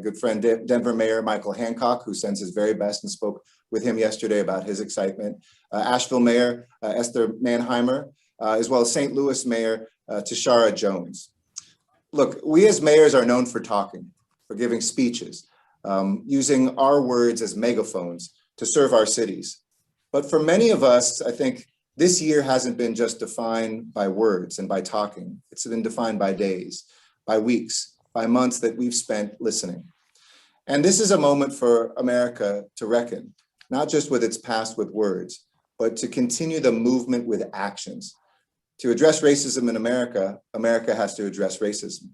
good friend Denver Mayor Michael Hancock, who sends his very best and spoke with him yesterday about his excitement, Asheville Mayor Esther Manheimer, as well as St. Louis Mayor Tashara Jones. Look, we as mayors are known for talking, for giving speeches, using our words as megaphones to serve our cities. But for many of us, I think this year hasn't been just defined by words and by talking. It's been defined by days, by weeks, by months that we've spent listening. And this is a moment for America to reckon, not just with its past with words, but to continue the movement with actions. To address racism in America, America has to address racism.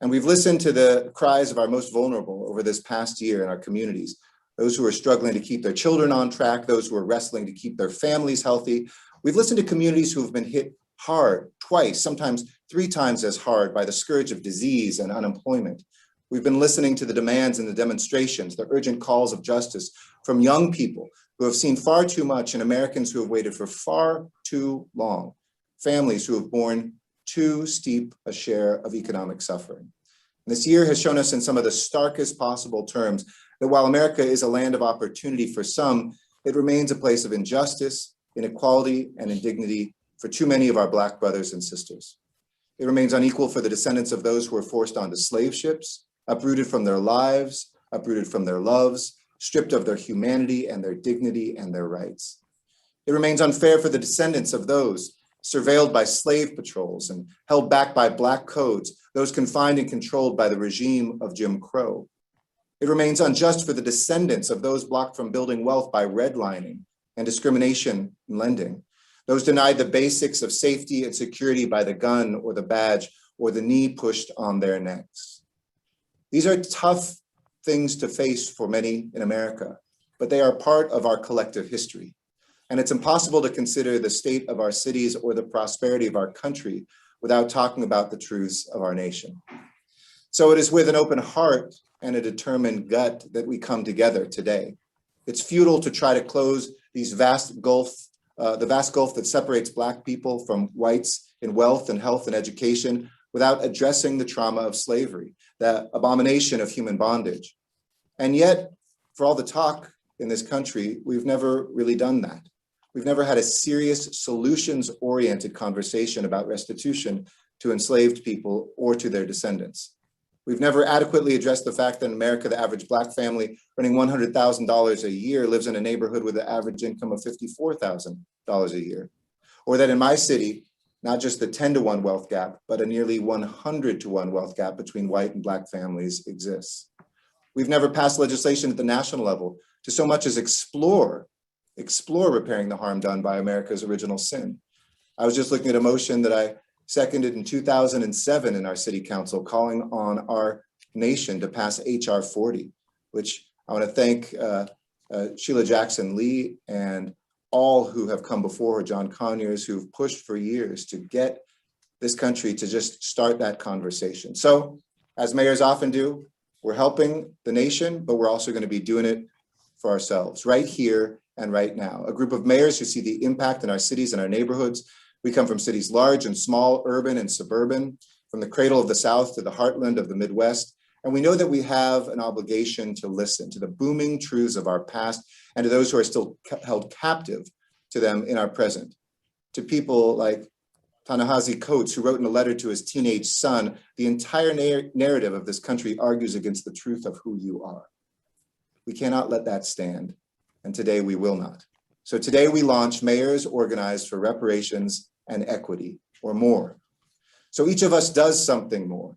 And we've listened to the cries of our most vulnerable over this past year in our communities, those who are struggling to keep their children on track, those who are wrestling to keep their families healthy. We've listened to communities who have been hit hard, twice, sometimes 3 times as hard by the scourge of disease and unemployment. We've been listening to the demands and the demonstrations, the urgent calls of justice from young people who have seen far too much and Americans who have waited for far too long, families who have borne too steep a share of economic suffering. And this year has shown us in some of the starkest possible terms that while America is a land of opportunity for some, it remains a place of injustice, inequality, and indignity for too many of our Black brothers and sisters. It remains unequal for the descendants of those who were forced onto slave ships, uprooted from their lives, uprooted from their loves, stripped of their humanity and their dignity and their rights. It remains unfair for the descendants of those surveilled by slave patrols and held back by Black codes, those confined and controlled by the regime of Jim Crow. It remains unjust for the descendants of those blocked from building wealth by redlining and discrimination in lending, those denied the basics of safety and security by the gun or the badge or the knee pushed on their necks. These are tough things to face for many in America, but they are part of our collective history. And it's impossible to consider the state of our cities or the prosperity of our country without talking about the truths of our nation. So it is with an open heart and a determined gut that we come together today. It's futile to try to close the vast gulf that separates Black people from whites in wealth and health and education without addressing the trauma of slavery, the abomination of human bondage. And yet, for all the talk in this country, we've never really done that. We've never had a serious solutions-oriented conversation about restitution to enslaved people or to their descendants. We've never adequately addressed the fact that in America, the average Black family earning $100,000 a year lives in a neighborhood with an average income of $54,000 a year. Or that in my city, not just the 10-to-1 wealth gap, but a nearly 100-to-1 wealth gap between white and Black families exists. We've never passed legislation at the national level to so much as explore repairing the harm done by America's original sin. I was just looking at a motion that I seconded in 2007 in our city council, calling on our nation to pass HR 40, which I want to thank Sheila Jackson Lee and all who have come before her, John Conyers, who've pushed for years to get this country to just start that conversation. So, as mayors often do, we're helping the nation, but we're also going to be doing it for ourselves right here and right now. A group of mayors who see the impact in our cities and our neighborhoods. We come from cities large and small, urban and suburban, from the cradle of the South to the heartland of the Midwest. And we know that we have an obligation to listen to the booming truths of our past and to those who are still held captive to them in our present. To people like Ta-Nehisi Coates, who wrote in a letter to his teenage son, the entire narrative of this country argues against the truth of who you are. We cannot let that stand. And today we will not. So today we launch Mayors Organized for Reparations and Equity, or MORE. So each of us does something more,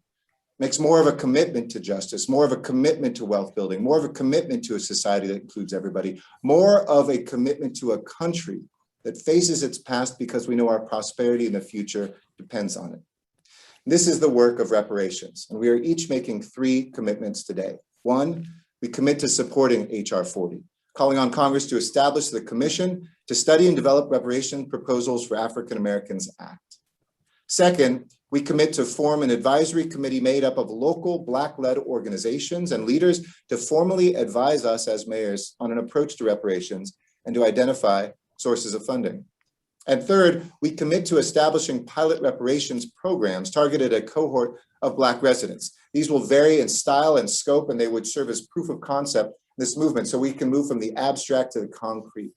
makes more of a commitment to justice, more of a commitment to wealth building, more of a commitment to a society that includes everybody, more of a commitment to a country that faces its past because we know our prosperity in the future depends on it. This is the work of reparations, and we are each making 3 commitments today. 1, we commit to supporting HR 40. Calling on Congress to establish the Commission to Study and Develop Reparation Proposals for African Americans Act. 2nd, we commit to form an advisory committee made up of local Black-led organizations and leaders to formally advise us as mayors on an approach to reparations and to identify sources of funding. And third, we commit to establishing pilot reparations programs targeted at a cohort of Black residents. These will vary in style and scope, and they would serve as proof of concept in this movement so we can move from the abstract to the concrete.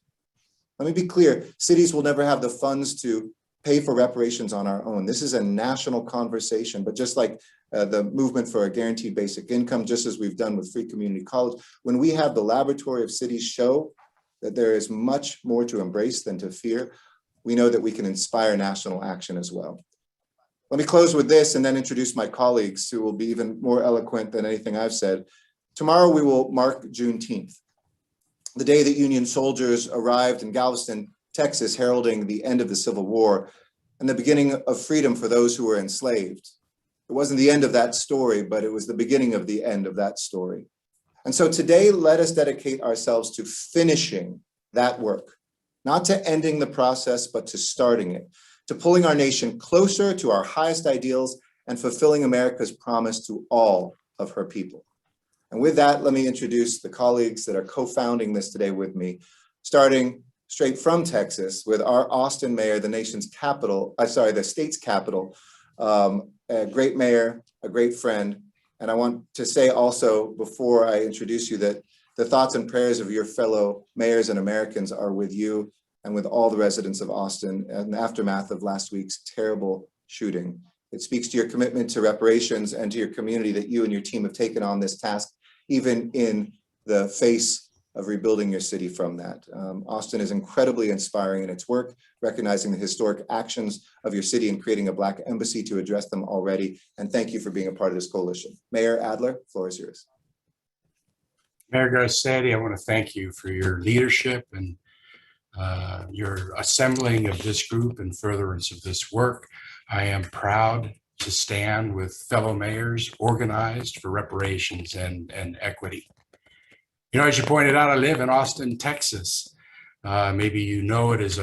Let me be clear, cities will never have the funds to pay for reparations on our own. This is a national conversation, but just like the movement for a guaranteed basic income, just as we've done with free community college, when we have the laboratory of cities show that there is much more to embrace than to fear, we know that we can inspire national action as well. Let me close with this and then introduce my colleagues who will be even more eloquent than anything I've said. Tomorrow we will mark Juneteenth, the day that Union soldiers arrived in Galveston, Texas, heralding the end of the Civil War and the beginning of freedom for those who were enslaved. It wasn't the end of that story, but it was the beginning of the end of that story. And so today, let us dedicate ourselves to finishing that work, not to ending the process, but to starting it, to pulling our nation closer to our highest ideals and fulfilling America's promise to all of her people. And with that, let me introduce the colleagues that are co-founding this today with me, starting straight from Texas with our Austin mayor, the nation's capital, the state's capital, a great mayor, a great friend. And I want to say also, before I introduce you, that the thoughts and prayers of your fellow mayors and Americans are with you and with all the residents of Austin in the aftermath of last week's terrible shooting. It speaks to your commitment to reparations and to your community that you and your team have taken on this task, even in the face of rebuilding your city from that. Austin is incredibly inspiring in its work, recognizing the historic actions of your city and creating a Black embassy to address them already. And thank you for being a part of this coalition. Mayor Adler, floor is yours. Mayor Garcetti, I want to thank you for your leadership and your assembling of this group in furtherance of this work. I am proud to stand with fellow mayors organized for reparations and equity. You know, as you pointed out, I live in Austin, Texas. Maybe you know it as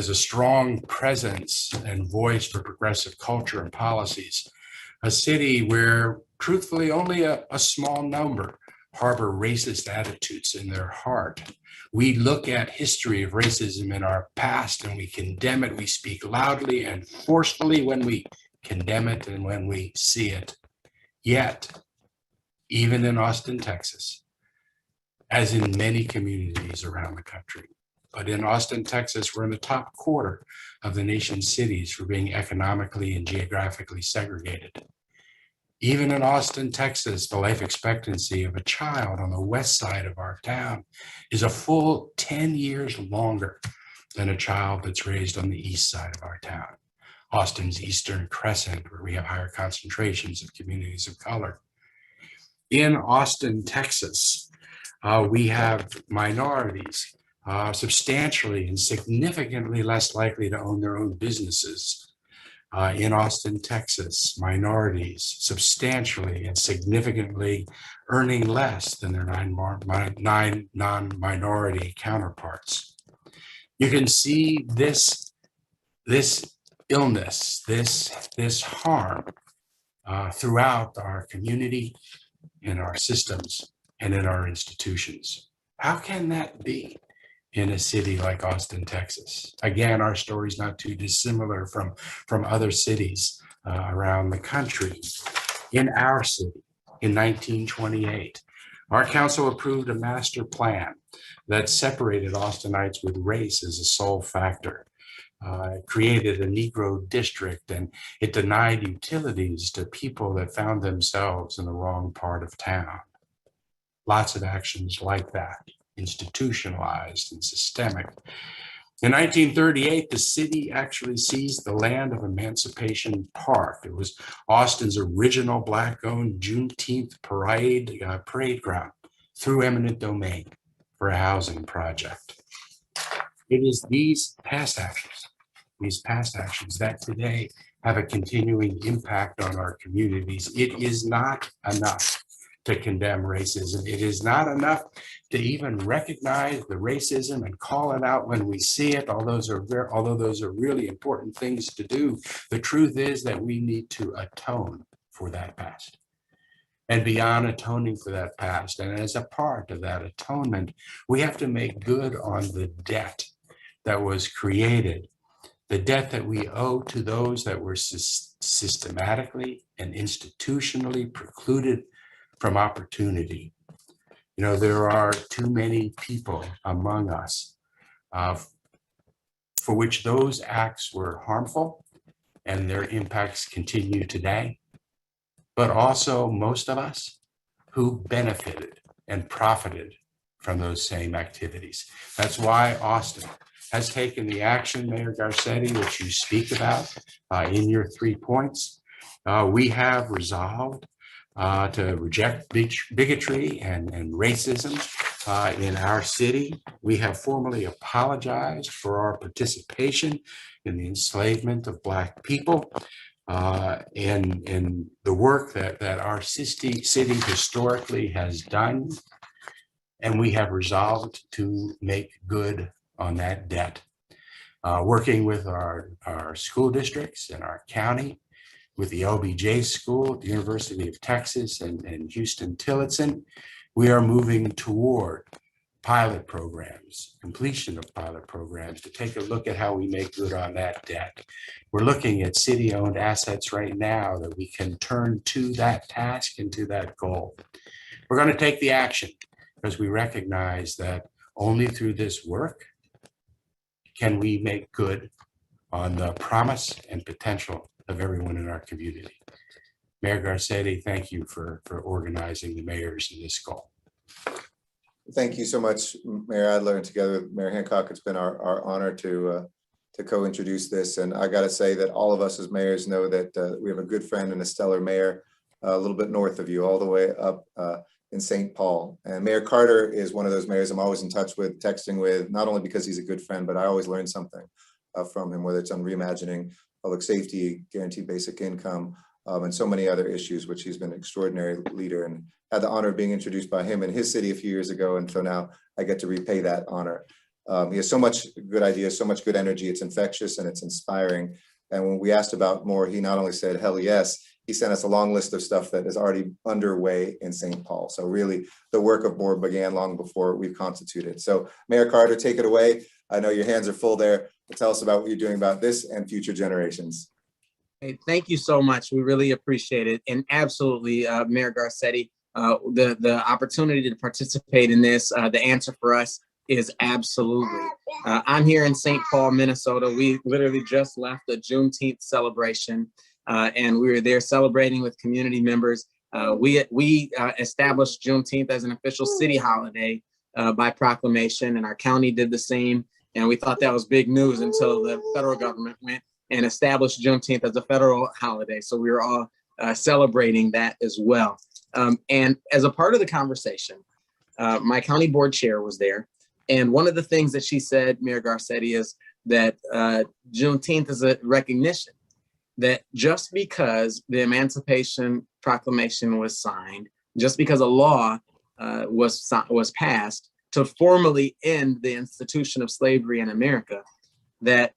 a strong presence and voice for progressive culture and policies. A city where, truthfully, only a small number harbor racist attitudes in their heart. We look at history of racism in our past and we condemn it. We speak loudly and forcefully when we condemn it and when we see it. Yet, even in Austin, Texas, as in many communities around the country, but in Austin, Texas, we're in the top quarter of the nation's cities for being economically and geographically segregated. Even in Austin, Texas, the life expectancy of a child on the west side of our town is a full 10 years longer than a child that's raised on the east side of our town. Austin's Eastern Crescent, where we have higher concentrations of communities of color. In Austin, Texas, we have minorities substantially and significantly less likely to own their own businesses. In Austin, Texas, minorities substantially and significantly earning less than their nine non-minority counterparts. You can see this illness, this harm throughout our community, in our systems, and in our institutions. How can that be in a city like Austin, Texas? Again, our story's not too dissimilar from other cities around the country. In our city, in 1928, our council approved a master plan that separated Austinites with race as a sole factor. It created a Negro district, and it denied utilities to people that found themselves in the wrong part of town. Lots of actions like that, institutionalized and systemic. In 1938, the city actually seized the land of Emancipation Park. It was Austin's original Black-owned Juneteenth parade ground through eminent domain for a housing project. It is these past actions that today have a continuing impact on our communities. It is not enough to condemn racism. It is not enough to even recognize the racism and call it out when we see it, although those are really important things to do. The truth is that we need to atone for that past. And beyond atoning for that past, and as a part of that atonement, we have to make good on the debt that was created the debt that we owe to those that were systematically and institutionally precluded from opportunity. You know, there are too many people among us for which those acts were harmful, and their impacts continue today, but also most of us who benefited and profited from those same activities. That's why Austin has taken the action, Mayor Garcetti, that you speak about in your 3 points. We have resolved to reject bigotry and racism in our city. We have formally apologized for our participation in the enslavement of Black people and the work that our city historically has done. And we have resolved to make good on that debt. Working with our school districts and our county, with the LBJ School at the University of Texas and Houston-Tillotson, we are moving toward pilot programs, completion of pilot programs to take a look at how we make good on that debt. We're looking at city-owned assets right now that we can turn to that task and to that goal. We're going to take the action because we recognize that only through this work can we make good on the promise and potential of everyone in our community. Mayor Garcetti, thank you for organizing the mayors in this goal. Thank you so much, Mayor Adler, and together with Mayor Hancock. It's been our honor to co-introduce this. And I got to say that all of us as mayors know that we have a good friend and a stellar mayor a little bit north of you, all the way up in St. Paul. And Mayor Carter is one of those mayors I'm always in touch with, texting with, not only because he's a good friend, but I always learn something from him, whether it's on reimagining public safety, guaranteed basic income, and so many other issues, which he's been an extraordinary leader, and had the honor of being introduced by him in his city a few years ago. And so now I get to repay that honor. He has so much good ideas, so much good energy. It's infectious and it's inspiring. And when we asked about more, he not only said, hell yes, he sent us a long list of stuff that is already underway in St. Paul. So really the work of board began long before we've constituted. So Mayor Carter, take it away. I know your hands are full there, but tell us about what you're doing about this and future generations. Hey, thank you so much. We really appreciate it. And absolutely, Mayor Garcetti, the opportunity to participate in this, the answer for us is absolutely. I'm here in St. Paul, Minnesota. We literally just left the Juneteenth celebration, and we were there celebrating with community members. We established Juneteenth as an official city holiday by proclamation, and our county did the same. And we thought that was big news until the federal government went and established Juneteenth as a federal holiday. So we were all celebrating that as well. And as a part of the conversation, my county board chair was there. And one of the things that she said, Mayor Garcetti, is that Juneteenth is a recognition that just because the Emancipation Proclamation was signed, just because a law was passed to formally end the institution of slavery in America, that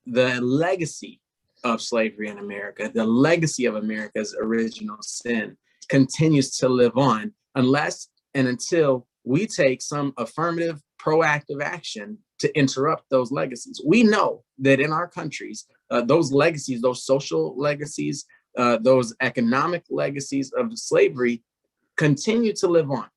the legacy of slavery in America, the legacy of America's original sin, continues to live on unless and until we take some affirmative, proactive action to interrupt those legacies. We know that in our countries, those legacies, those social legacies, those economic legacies of slavery continue to live on.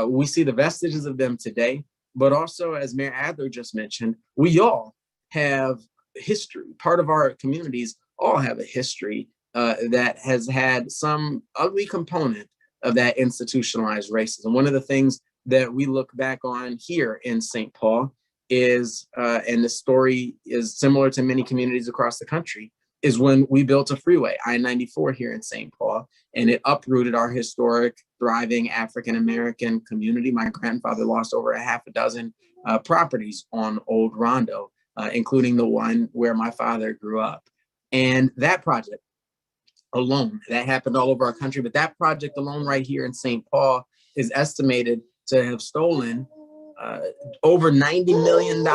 We see the vestiges of them today, but also, as Mayor Adler just mentioned, we all have history. Part of our communities all have a history that has had some ugly component of that institutionalized racism. One of the things that we look back on here in St. Paul is, and the story is similar to many communities across the country, is when we built a freeway, I-94 here in St. Paul, and it uprooted our historic, thriving African-American community. My grandfather lost over a half a dozen properties on Old Rondo, including the one where my father grew up. And that project alone, that happened all over our country, but that project alone right here in St. Paul is estimated to have stolen over $90 million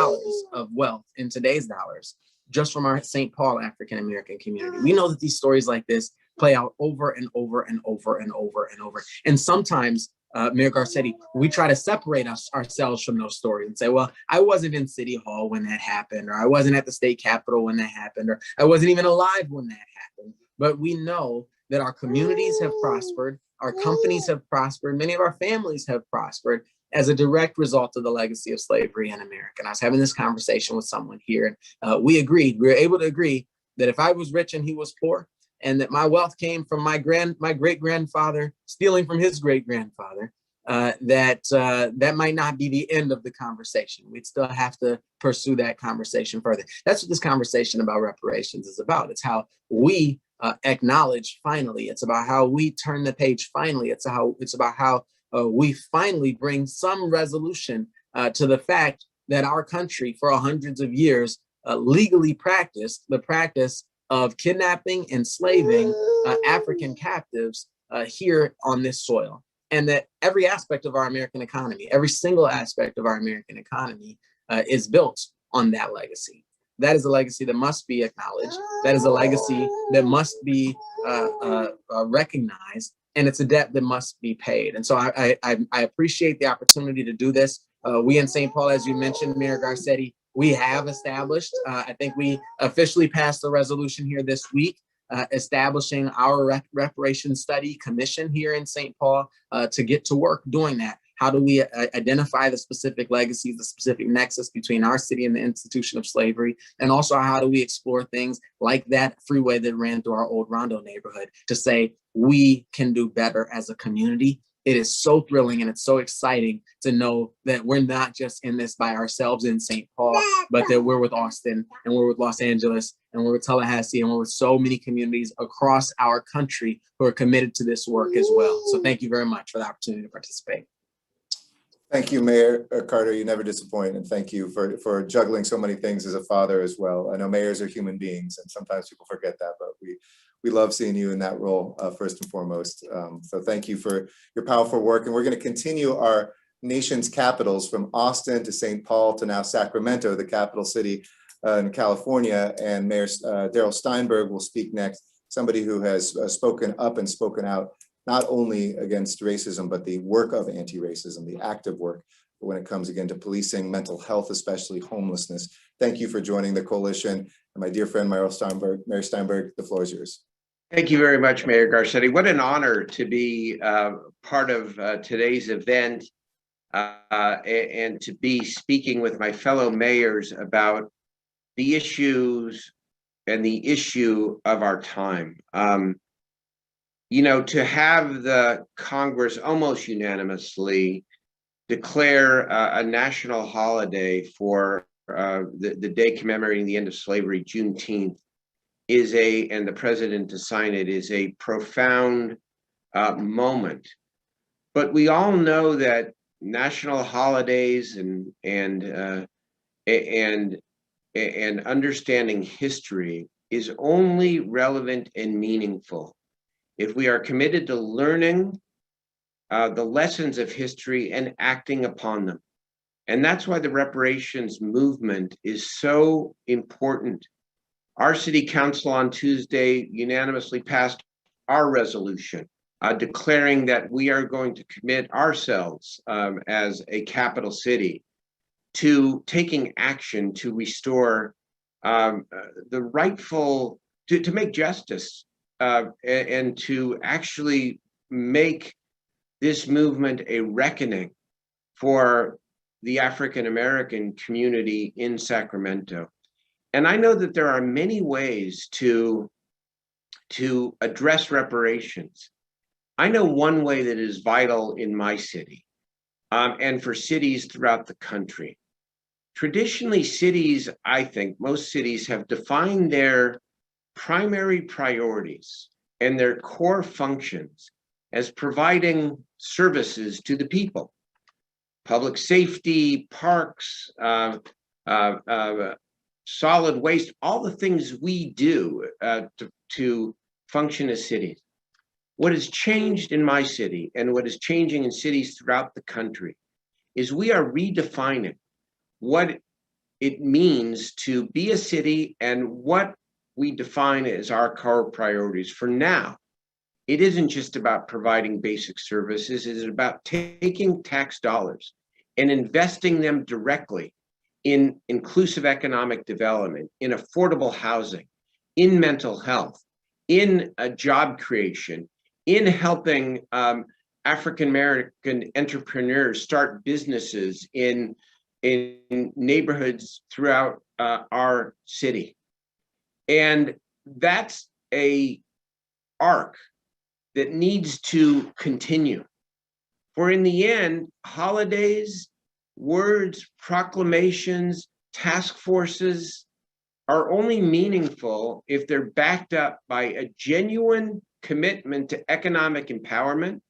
of wealth in today's dollars, just from our St. Paul African-American community. We know that these stories like this play out over and over and over and over and over. And sometimes Mayor Garcetti, we try to separate ourselves from those stories and say, well, I wasn't in City Hall when that happened, or I wasn't at the state capitol when that happened, or I wasn't even alive when that happened. But we know that our communities have prospered, our companies have prospered, many of our families have prospered as a direct result of the legacy of slavery in America. And I was having this conversation with someone here, and we were able to agree that if I was rich and he was poor, and that my wealth came from my great-grandfather stealing from his great-grandfather, that might not be the end of the conversation. We'd still have to pursue that conversation further. That's what this conversation about reparations is about. It's how we acknowledge finally. It's about how we turn the page finally. It's about how we finally bring some resolution to the fact that our country for hundreds of years legally practiced the practice of kidnapping, enslaving African captives here on this soil. And that every aspect of our American economy, every single aspect of our American economy is built on that legacy. That is a legacy that must be acknowledged. That is a legacy that must be recognized. And it's a debt that must be paid. And so I appreciate the opportunity to do this. We in St. Paul, as you mentioned, Mayor Garcetti, we have established, I think we officially passed the resolution here this week, establishing our reparations study commission here in St. Paul to get to work doing that. How do we identify the specific legacies, the specific nexus between our city and the institution of slavery? And also, how do we explore things like that freeway that ran through our old Rondo neighborhood to say we can do better as a community? It is so thrilling and it's so exciting to know that we're not just in this by ourselves in St. Paul, but that we're with Austin and we're with Los Angeles and we're with Tallahassee and we're with so many communities across our country who are committed to this work as well. So thank you very much for the opportunity to participate. Thank you, Mayor Carter. You never disappoint, and thank you for juggling so many things as a father as well. I know mayors are human beings, and sometimes people forget that, but we love seeing you in that role first and foremost. So thank you for your powerful work, and we're going to continue our nation's capitals from Austin to St. Paul to now Sacramento, the capital city in California. And Mayor Darrell Steinberg will speak next. Somebody who has spoken up and spoken out not only against racism, but the work of anti-racism, the active work when it comes again to policing, mental health, especially homelessness. Thank you for joining the coalition. And my dear friend, Mayor Steinberg, the floor is yours. Thank you very much, Mayor Garcetti. What an honor to be part of today's event and to be speaking with my fellow mayors about the issues and the issue of our time. You know, to have the Congress almost unanimously declare a national holiday for the day commemorating the end of slavery, Juneteenth, and the president to sign it is a profound moment. But we all know that national holidays and understanding history is only relevant and meaningful if we are committed to learning the lessons of history and acting upon them. And that's why the reparations movement is so important. Our city council on Tuesday unanimously passed our resolution declaring that we are going to commit ourselves as a capital city to taking action to restore the rightful, to make justice and to actually make this movement a reckoning for the African-American community in Sacramento. And I know that there are many ways to address reparations. I know one way that is vital in my city and for cities throughout the country. Traditionally, cities, I think most cities have defined their primary priorities and their core functions as providing services to the people. Public safety, parks, solid waste, all the things we do to function as cities. What has changed in my city and what is changing in cities throughout the country is we are redefining what it means to be a city and what we define as our core priorities for now. It isn't just about providing basic services. It is about taking tax dollars and investing them directly in inclusive economic development, in affordable housing, in mental health, in job creation, in helping African-American entrepreneurs start businesses in neighborhoods throughout our city. And that's a arc that needs to continue. For in the end, holidays, words, proclamations, task forces are only meaningful if they're backed up by a genuine commitment to economic empowerment,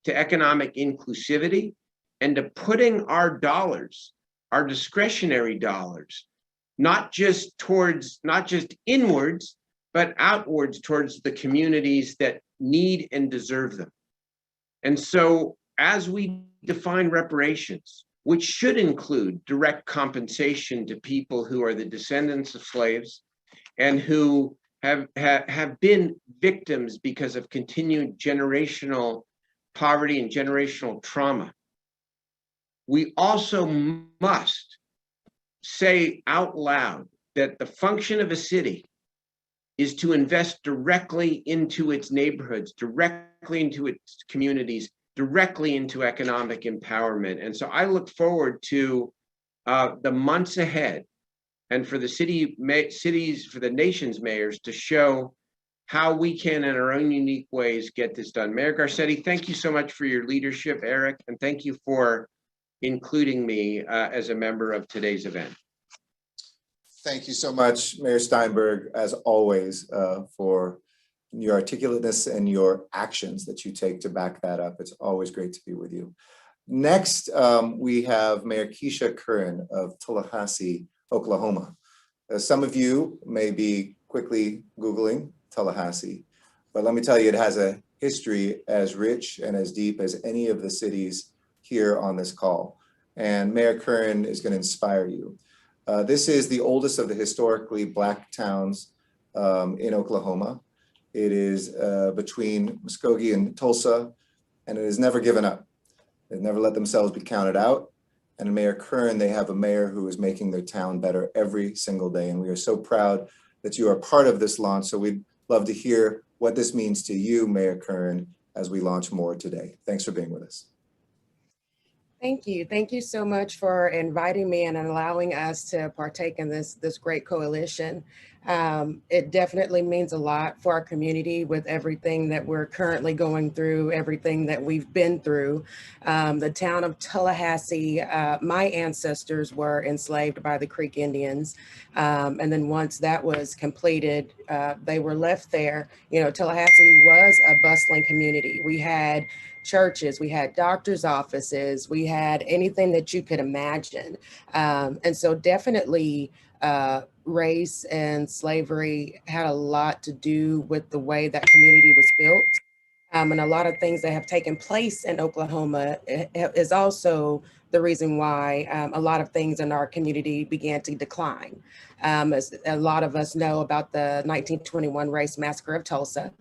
to economic inclusivity, and to putting our dollars, our discretionary dollars, not just inwards, but outwards towards the communities that need and deserve them. And so as we define reparations, which should include direct compensation to people who are the descendants of slaves and who have been victims because of continued generational poverty and generational trauma, we also must say out loud that the function of a city is to invest directly into its neighborhoods, directly into its communities, directly into economic empowerment. And so I look forward to the months ahead, and for the cities, for the nation's mayors to show how we can, in our own unique ways, get this done. Mayor Garcetti, thank you so much for your leadership, Eric, and thank you for including me as a member of today's event. Thank you so much, Mayor Steinberg, as always, for your articulateness and your actions that you take to back that up. It's always great to be with you. Next, we have Mayor Keisha Curran of Tallahassee, Oklahoma. Some of you may be quickly Googling Tallahassee, but let me tell you, it has a history as rich and as deep as any of the cities here on this call. And Mayor Curran is going to inspire you. This is the oldest of the historically Black towns in Oklahoma. It is between Muskogee and Tulsa, and it has never given up. They've never let themselves be counted out. And in Mayor Curran, they have a mayor who is making their town better every single day. And we are so proud that you are part of this launch. So we'd love to hear what this means to you, Mayor Curran, as we launch more today. Thanks for being with us. Thank you. Thank you so much for inviting me and allowing us to partake in this great coalition. It definitely means a lot for our community with everything that we're currently going through, everything that we've been through. The town of Tallahassee, my ancestors were enslaved by the Creek Indians. And then once that was completed, they were left there. You know, Tallahassee was a bustling community. We had churches, we had doctors' offices, we had anything that you could imagine. And so definitely race and slavery had a lot to do with the way that community was built. And a lot of things that have taken place in Oklahoma is also the reason why a lot of things in our community began to decline. As a lot of us know about the 1921 race massacre of Tulsa.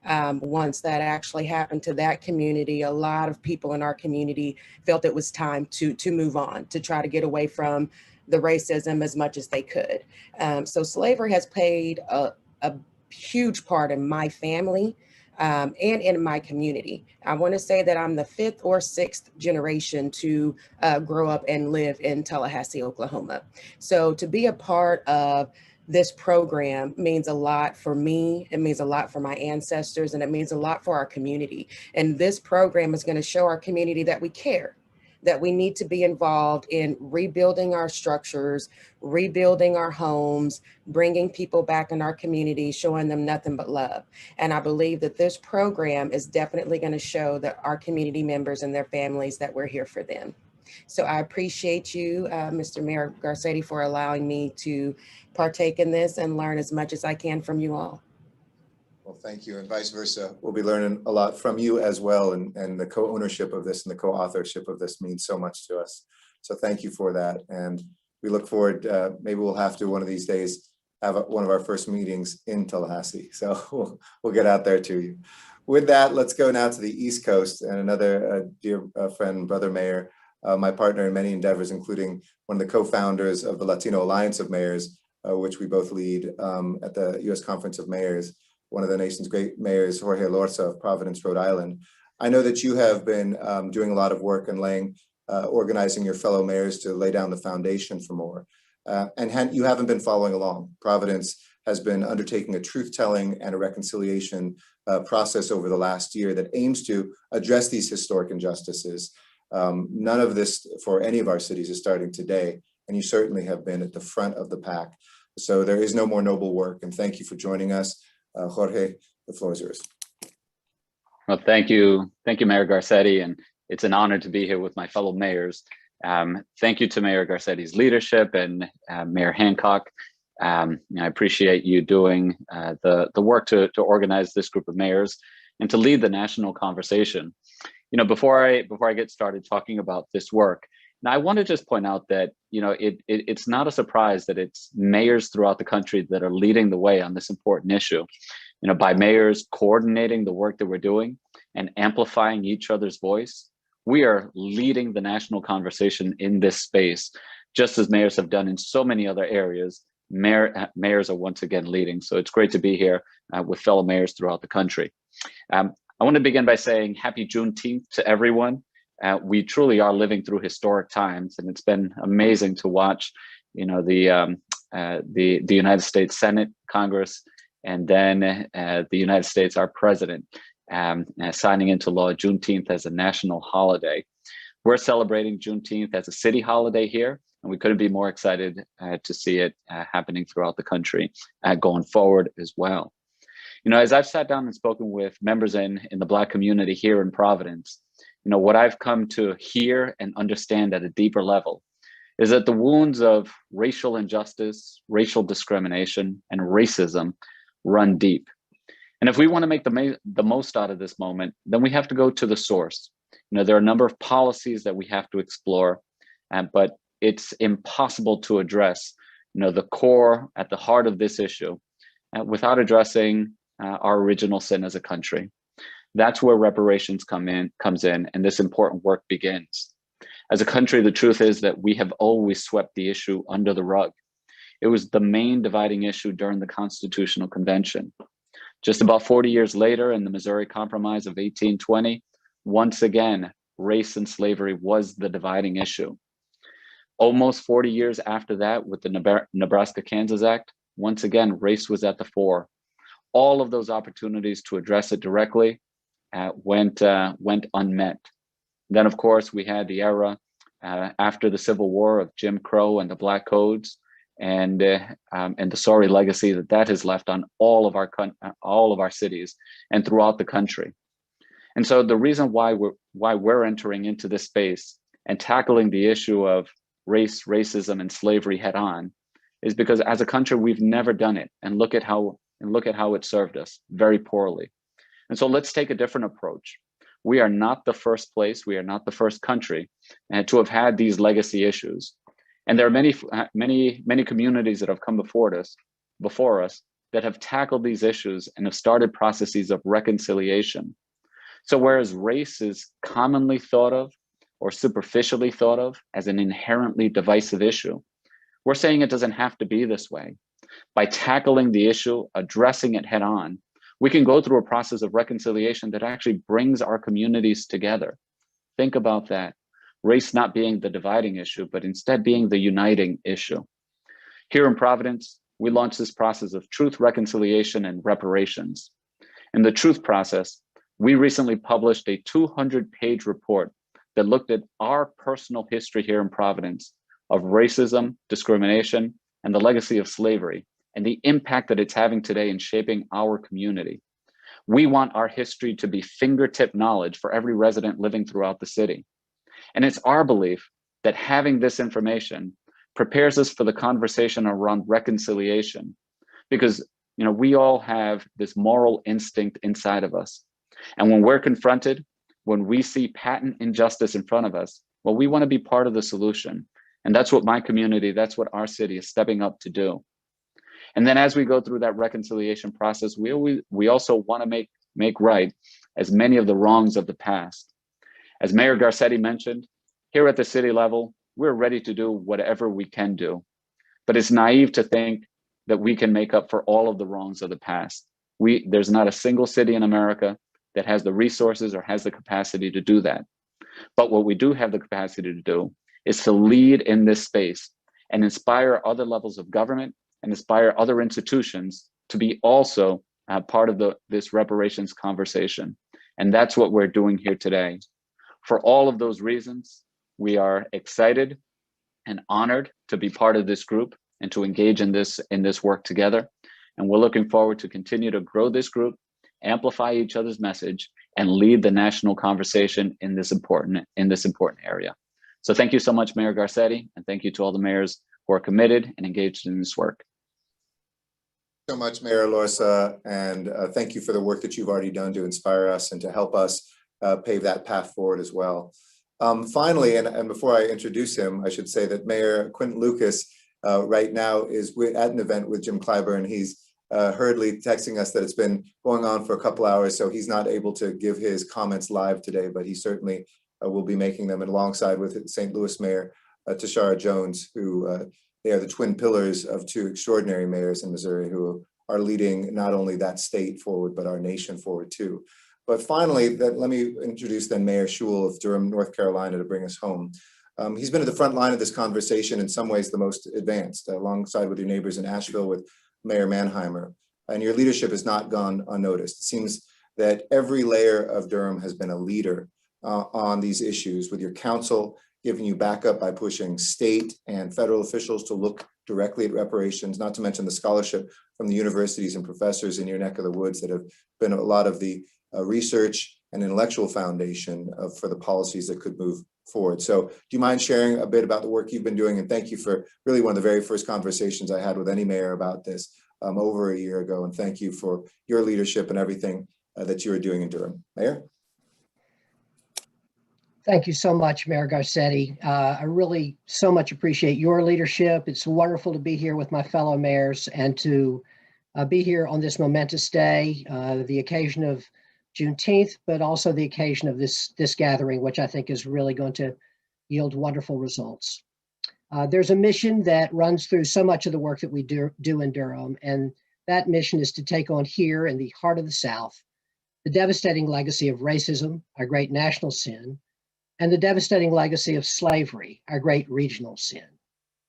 Once that actually happened to that community, a lot of people in our community felt it was time to move on, to try to get away from the racism as much as they could. So slavery has played a huge part in my family and in my community. I want to say that I'm the 5th or 6th generation to grow up and live in Tallahassee, Oklahoma. So to be a part of this program means a lot for me, it means a lot for my ancestors, and it means a lot for our community. And this program is going to show our community that we care, that we need to be involved in rebuilding our structures, rebuilding our homes, bringing people back in our community, showing them nothing but love. And I believe that this program is definitely going to show that our community members and their families that we're here for them. So I appreciate you, Mr. Mayor Garcetti, for allowing me to partake in this and learn as much as I can from you all. Well, thank you, and vice versa. We'll be learning a lot from you as well, and the co-ownership of this and the co-authorship of this means so much to us. So thank you for that, and we look forward, maybe we'll have to one of these days have one of our first meetings in Tallahassee. So we'll get out there to you. With that, let's go now to the East Coast and another dear friend, brother mayor, my partner in many endeavors, including one of the co-founders of the Latino Alliance of Mayors, which we both lead at the U.S. Conference of Mayors, one of the nation's great mayors, Jorge Lorza of Providence, Rhode Island. I know that you have been doing a lot of work and organizing your fellow mayors to lay down the foundation for more. And you haven't been following along. Providence has been undertaking a truth-telling and a reconciliation process over the last year that aims to address these historic injustices. None of this for any of our cities is starting today, and you certainly have been at the front of the pack. So there is no more noble work, and thank you for joining us. Jorge, the floor is yours. Well, thank you, Mayor Garcetti, and it's an honor to be here with my fellow mayors. Thank you to Mayor Garcetti's leadership and Mayor Hancock. I appreciate you doing the work to organize this group of mayors and to lead the national conversation. You know, before I get started talking about this work, now I want to just point out that, you know, it's not a surprise that it's mayors throughout the country that are leading the way on this important issue. You know, by mayors coordinating the work that we're doing and amplifying each other's voice, we are leading the national conversation in this space, just as mayors have done in so many other areas. Mayors are once again leading. So it's great to be here with fellow mayors throughout the country. I want to begin by saying happy Juneteenth to everyone. We truly are living through historic times, and it's been amazing to watch, you know, the United States Senate, Congress, and then the United States, our president, signing into law Juneteenth as a national holiday. We're celebrating Juneteenth as a city holiday here, and we couldn't be more excited to see it happening throughout the country going forward as well. You know, as I've sat down and spoken with members in the Black community here in Providence, you know, what I've come to hear and understand at a deeper level is that the wounds of racial injustice, racial discrimination, and racism run deep. And if we want to make the most out of this moment, then we have to go to the source. You know, there are a number of policies that we have to explore, but it's impossible to address, you know, the core at the heart of this issue without addressing our original sin as a country. That's where reparations comes in, and this important work begins. As a country, the truth is that we have always swept the issue under the rug. It was the main dividing issue during the Constitutional Convention. Just about 40 years later, in the Missouri Compromise of 1820, once again, race and slavery was the dividing issue. Almost 40 years after that, with the Nebraska-Kansas Act, once again, race was at the fore. All of those opportunities to address it directly went unmet. Then, of course, we had the era after the Civil War of Jim Crow and the Black Codes, and the sorry legacy that has left on all of our cities and throughout the country. And so the reason why we're entering into this space and tackling the issue of race, racism, and slavery head on is because as a country we've never done it, and look at how it served us very poorly. And so let's take a different approach. We are not the first place, we are not the first country to have had these legacy issues. And there are many communities that have come before us that have tackled these issues and have started processes of reconciliation. So whereas race is commonly thought of or superficially thought of as an inherently divisive issue, we're saying it doesn't have to be this way. By tackling the issue, addressing it head on, we can go through a process of reconciliation that actually brings our communities together. Think about that. Race not being the dividing issue, but instead being the uniting issue. Here in Providence, we launched this process of truth, reconciliation, and reparations. In the truth process, we recently published a 200-page report that looked at our personal history here in Providence of racism, discrimination, and the legacy of slavery, and the impact that it's having today in shaping our community. We want our history to be fingertip knowledge for every resident living throughout the city. And it's our belief that having this information prepares us for the conversation around reconciliation, because we all have this moral instinct inside of us. And when we're confronted, when we see patent injustice in front of us, well, we want to be part of the solution. And that's what my community, that's what our city is stepping up to do. And then as we go through that reconciliation process, we also want to make make right as many of the wrongs of the past. As Mayor Garcetti mentioned, here at the city level, we're ready to do whatever we can do, but it's naive to think that we can make up for all of the wrongs of the past. There's not a single city in America that has the resources or has the capacity to do that. But what we do have the capacity to do is to lead in this space and inspire other levels of government and inspire other institutions to be also part of this reparations conversation. And that's what we're doing here today. For all of those reasons, we are excited and honored to be part of this group and to engage in this work together. And we're looking forward to continue to grow this group, amplify each other's message, and lead the national conversation in this important area. So thank you so much, Mayor Garcetti, and thank you to all the mayors who are committed and engaged in this work. So much, Mayor Lorsa, and thank you for the work that you've already done to inspire us and to help us pave that path forward as well. Finally, and before I introduce him, I should say that Mayor Quentin Lucas right now is at an event with Jim Clyburn. He's hurriedly texting us that it's been going on for a couple hours, so he's not able to give his comments live today, but he certainly will be making them alongside with St. Louis Mayor Tashara Jones, who they are the twin pillars of two extraordinary mayors in Missouri who are leading not only that state forward, but our nation forward too. But finally, let me introduce then Mayor Schewel of Durham, North Carolina, to bring us home. He's been at the front line of this conversation, in some ways the most advanced, alongside with your neighbors in Asheville with Mayor Manheimer. And your leadership has not gone unnoticed. It seems that every layer of Durham has been a leader on these issues, with your council giving you backup by pushing state and federal officials to look directly at reparations, not to mention the scholarship from the universities and professors in your neck of the woods that have been a lot of the research and intellectual foundation for the policies that could move forward. So do you mind sharing a bit about the work you've been doing? And thank you for really one of the very first conversations I had with any mayor about this over a year ago. And thank you for your leadership and everything that you are doing in Durham. Mayor? Thank you so much, Mayor Garcetti. I really so much appreciate your leadership. It's wonderful to be here with my fellow mayors and to be here on this momentous day, the occasion of Juneteenth, but also the occasion of this gathering, which I think is really going to yield wonderful results. There's a mission that runs through so much of the work that we do in Durham, and that mission is to take on here in the heart of the South the devastating legacy of racism, our great national sin, and the devastating legacy of slavery, our great regional sin.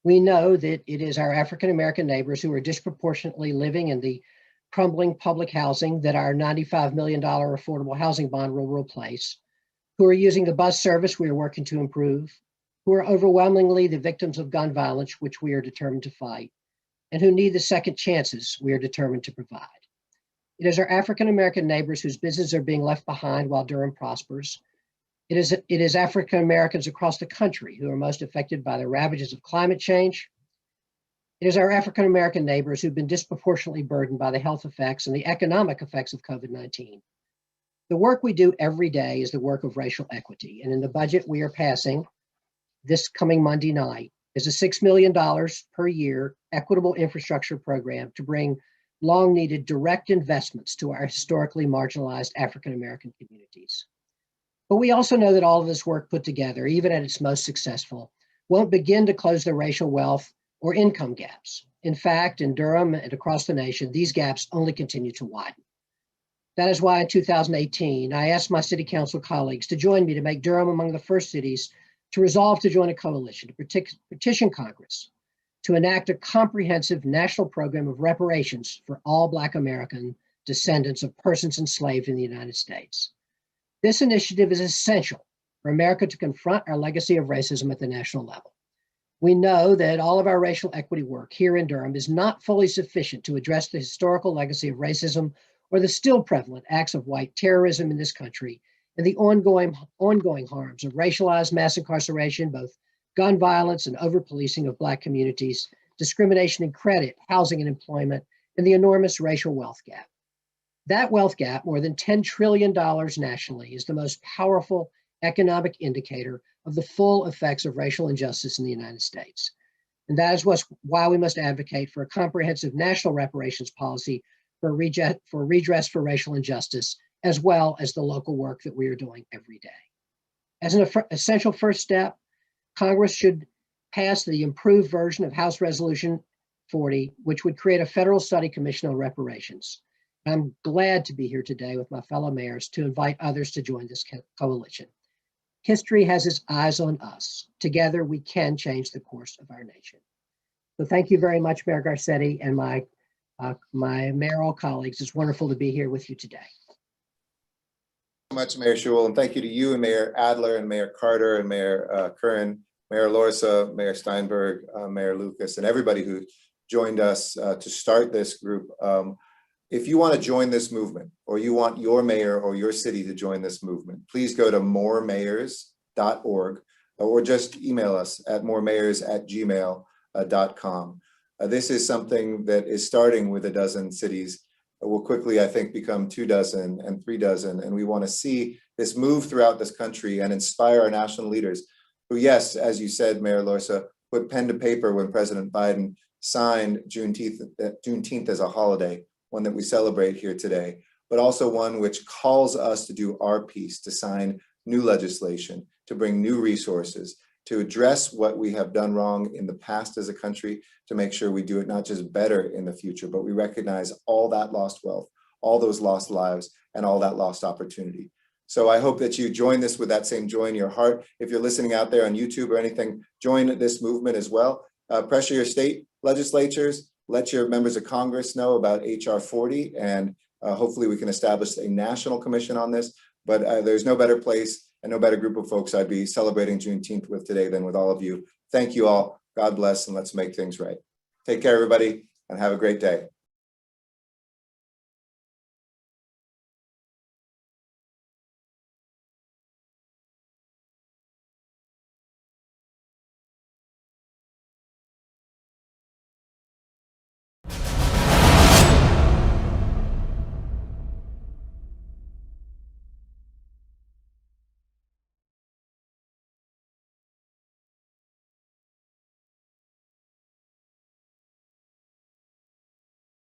We know that it is our African-American neighbors who are disproportionately living in the crumbling public housing that our $95 million affordable housing bond will replace, who are using the bus service we are working to improve, who are overwhelmingly the victims of gun violence, which we are determined to fight, and who need the second chances we are determined to provide. It is our African-American neighbors whose businesses are being left behind while Durham prospers. It is African Americans across the country who are most affected by the ravages of climate change. It is our African American neighbors who've been disproportionately burdened by the health effects and the economic effects of COVID-19. The work we do every day is the work of racial equity. And in the budget we are passing this coming Monday night is a $6 million per year equitable infrastructure program to bring long-needed direct investments to our historically marginalized African American communities. But we also know that all of this work put together, even at its most successful, won't begin to close the racial wealth or income gaps. In fact, in Durham and across the nation, these gaps only continue to widen. That is why in 2018, I asked my city council colleagues to join me to make Durham among the first cities to resolve to join a coalition to petition Congress to enact a comprehensive national program of reparations for all Black American descendants of persons enslaved in the United States. This initiative is essential for America to confront our legacy of racism at the national level. We know that all of our racial equity work here in Durham is not fully sufficient to address the historical legacy of racism or the still prevalent acts of white terrorism in this country and the ongoing harms of racialized mass incarceration, both gun violence and over-policing of Black communities, discrimination in credit, housing and employment, and the enormous racial wealth gap. That wealth gap, more than $10 trillion nationally, is the most powerful economic indicator of the full effects of racial injustice in the United States. And that is why we must advocate for a comprehensive national reparations policy for redress for racial injustice as well as the local work that we are doing every day. As an essential first step, Congress should pass the improved version of House Resolution 40, which would create a federal study commission on reparations. I'm glad to be here today with my fellow mayors to invite others to join this coalition. History has its eyes on us. Together, we can change the course of our nation. So thank you very much, Mayor Garcetti, and my mayoral colleagues. It's wonderful to be here with you today. So much, Mayor Schewel, and thank you to you and Mayor Adler and Mayor Carter and Mayor Curran, Mayor Lorsa, Mayor Steinberg, Mayor Lucas, and everybody who joined us to start this group. If you want to join this movement, or you want your mayor or your city to join this movement, please go to moremayors.org or just email us at moremayors@gmail.com. This is something that is starting with a dozen cities. It will quickly, I think, become 2 dozen and 3 dozen. And we want to see this move throughout this country and inspire our national leaders who, yes, as you said, Mayor Lorsa, put pen to paper when President Biden signed Juneteenth as a holiday, one that we celebrate here today, but also one which calls us to do our piece, to sign new legislation, to bring new resources, to address what we have done wrong in the past as a country, to make sure we do it not just better in the future, but we recognize all that lost wealth, all those lost lives, and all that lost opportunity. So I hope that you join this with that same joy in your heart. If you're listening out there on YouTube or anything, join this movement as well. Pressure your state legislatures, let your members of Congress know about HR 40, and hopefully we can establish a national commission on this. But there's no better place and no better group of folks I'd be celebrating Juneteenth with today than with all of you. Thank you all. God bless, and let's make things right. Take care, everybody, and have a great day.